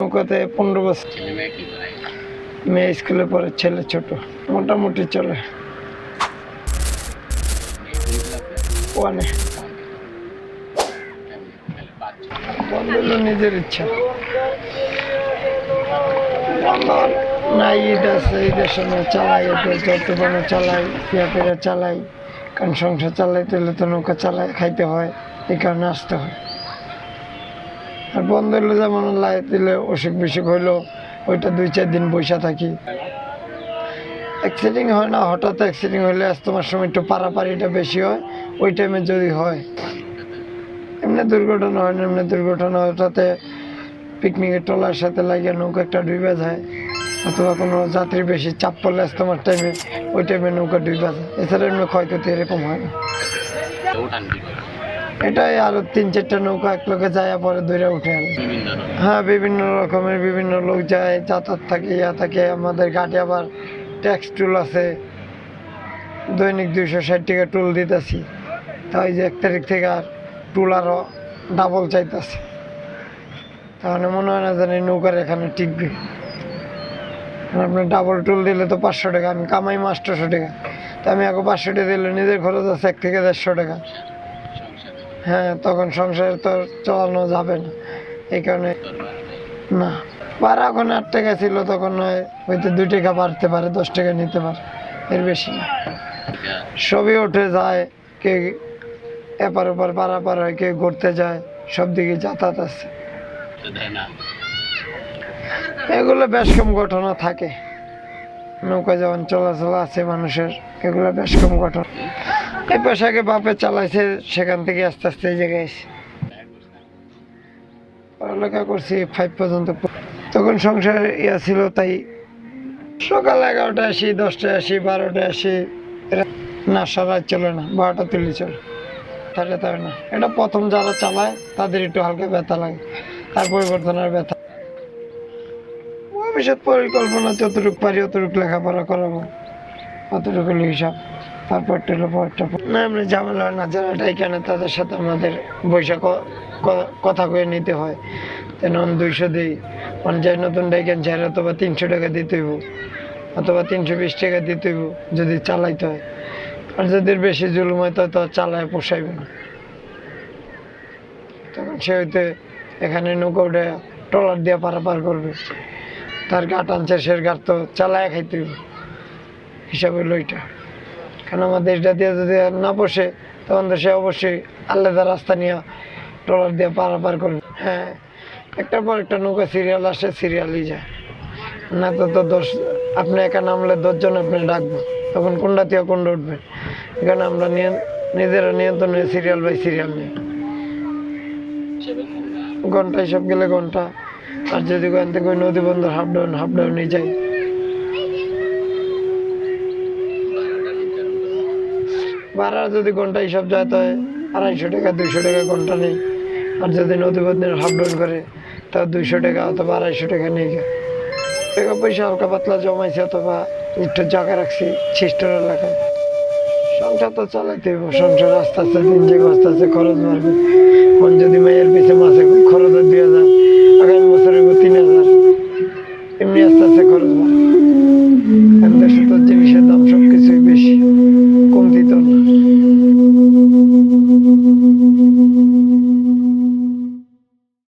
নৌকাতে 15 বছর। মেয়ে স্কুলে পড়ে, ছেলে ছোট, মোটামুটি চলে। ওয়ানে বন্ধ হলো নিজের ইচ্ছা। বন্ধ না, ঈদ আছে, ঈদের সময় চালাই, যতক্ষণ চালাই, পেঁপেরা চালাই, কারণ সংসার চালাইতে হলে তো নৌকা চালাই খাইতে হয়, এই কারণে আসতে হয়। আর বন্ধ হলে যেমন লাইট দিলে অসুখ বিসুখ হইলো, ওইটা 2-4 দিন বৈশা থাকি। অ্যাক্সিডেন্ট হয় না, হঠাৎ অ্যাক্সিডেন্ট হইলে তোমার সময় একটু পারাপারিটা বেশি হয়, ওই টাইমে যদি হয়। এমনি দুর্ঘটনা হয় না, এমনি দুর্ঘটনা ওটাতে পিকনিকের টলার সাথে লাগিয়ে নৌকা একটা ডুবে যায়, অথবা কোনো যাত্রী বেশি চাপ পড়লে তোমার টাইমে, ওই টাইমে নৌকা ডুবে যায়। এছাড়া এমনি ক্ষয়ক্ষতি এরকম হয় না। এটাই আরো 3-4টা নৌকা এক লোকে যায়, পরে ধরে উঠে আনে। হ্যাঁ, বিভিন্ন রকমের বিভিন্ন লোক যায়, যাতায়াত থাকে, ইয়া থাকে। আমাদের ঘাটে আবার ট্যাক্স টুল আছে, দৈনিক 260 টাকা টুল দিতেছি। তাই যে 1 তারিখ থেকে আর টুল আরও ডাবল চাইতেছে। তাহলে মনে হয় না জানি নৌকার এখানে টিকবে। আপনি ডাবল টুল দিলে তো 500 টাকা, আমি কামাই 800 টাকা। তা আমি এখন 500 টাকা দিলে নিজের খরচ আছে 1 থেকে 150 টাকা। হ্যাঁ, তখন সংসারে তো চালানো যাবে না, এই কারণে না। ভাড়া এখন 8 টাকা ছিল, তখন হয়তো 2 টাকা বাড়তে পারে, 10 টাকা নিতে পারে, এর বেশি না। সবই উঠে যায়, কে এপার ওপার পারাপার হয়, কে ঘুরতে যায়, সব দিকে যাতায়াত আছে। এগুলো বেশ কম ঘটনা থাকে নৌকা যেমন চলাচল আছে মানুষের, এগুলো বেশ কম ঘটনা। এই পেশাকে বাপে চালাইছে, সেখান থেকে আস্তে আস্তে এই জায়গায় এসে পড়ালেখা করছি 5 পর্যন্ত। তখন সংসার ইয়া ছিল, তাই সকাল 11টায় আসি, 10টায় আসি, 12টায় আসি। না, সারা চলে না, 12টা তুলি চলে, তাহলে তাই না। এটা প্রথম যারা চালায় তাদের একটু হালকা ব্যথা লাগে, তার পরিবর্তনের ব্যথা। ভবিষ্যৎ পরিকল্পনা যতটুকু পারি অতটুকু লেখাপড়া করাবো, অতটুকু হিসাব। তারপর না, এমনি ঝামেলা হয় না। যারা এখানে তাদের সাথে আমাদের বৈশাখ কথা কয়ে নিতে হয়। তেন 200 দিই, মানে যাই নতুন ডাইকেন চাই, অথবা 300 টাকা দিতে হইব, অথবা 320 টাকা দিতে হইব যদি চালাইতে হয়। আর যদি বেশি জুলুম হয় তো চালায় পোষাইবে না। তখন সে হইতে এখানে নৌকা উঠে ট্রলার দিয়ে পারাপার করবে, তার ঘাট আনছে, সে ঘাট তো চালায় খাইতে হইব, হিসাব হইল ওইটা। কারণ আমাদের এটা দিয়ে যদি না বসে, তখন তো সে অবশ্যই আলাদা রাস্তা নিয়ে ট্রলার দিয়ে পারাপার করবে। হ্যাঁ, একটার পর একটা নৌকা সিরিয়াল আসে, সিরিয়ালই যায় না। তো 10 আপনি একা নামলে 10 জন আপনি ডাকবো, তখন কোনটা থেকে কোনটা উঠবে। এখানে আমরা নিজেরা নিয়ন্ত্রণে সিরিয়াল বাই সিরিয়াল নেই, ঘন্টা হিসাব গেলে ঘন্টা। আর যদি ওখান থেকে ওই নদী বন্দর হাফ ডাউনই যাই, ভাড়া যদি ঘন্টা হিসাব যায় তো 250 টাকা 200 টাকা ঘন্টা নেই। আর যদি নদী বন্দর হাফ ডাউন করে তা 200 টাকা অথবা 250 টাকা নেই। টাকা পয়সা হালকা পাতলা জমাইছে, অথবা একটু জায়গা রাখছি ছিস্টোর এলাকায়। সংসার তো চালাইতে হইব, সংসার আস্তে আস্তে দিন যে আস্তে আস্তে খরচ বাড়বে। যদি মেয়ের পিছিয়ে মাসে খরচ 2000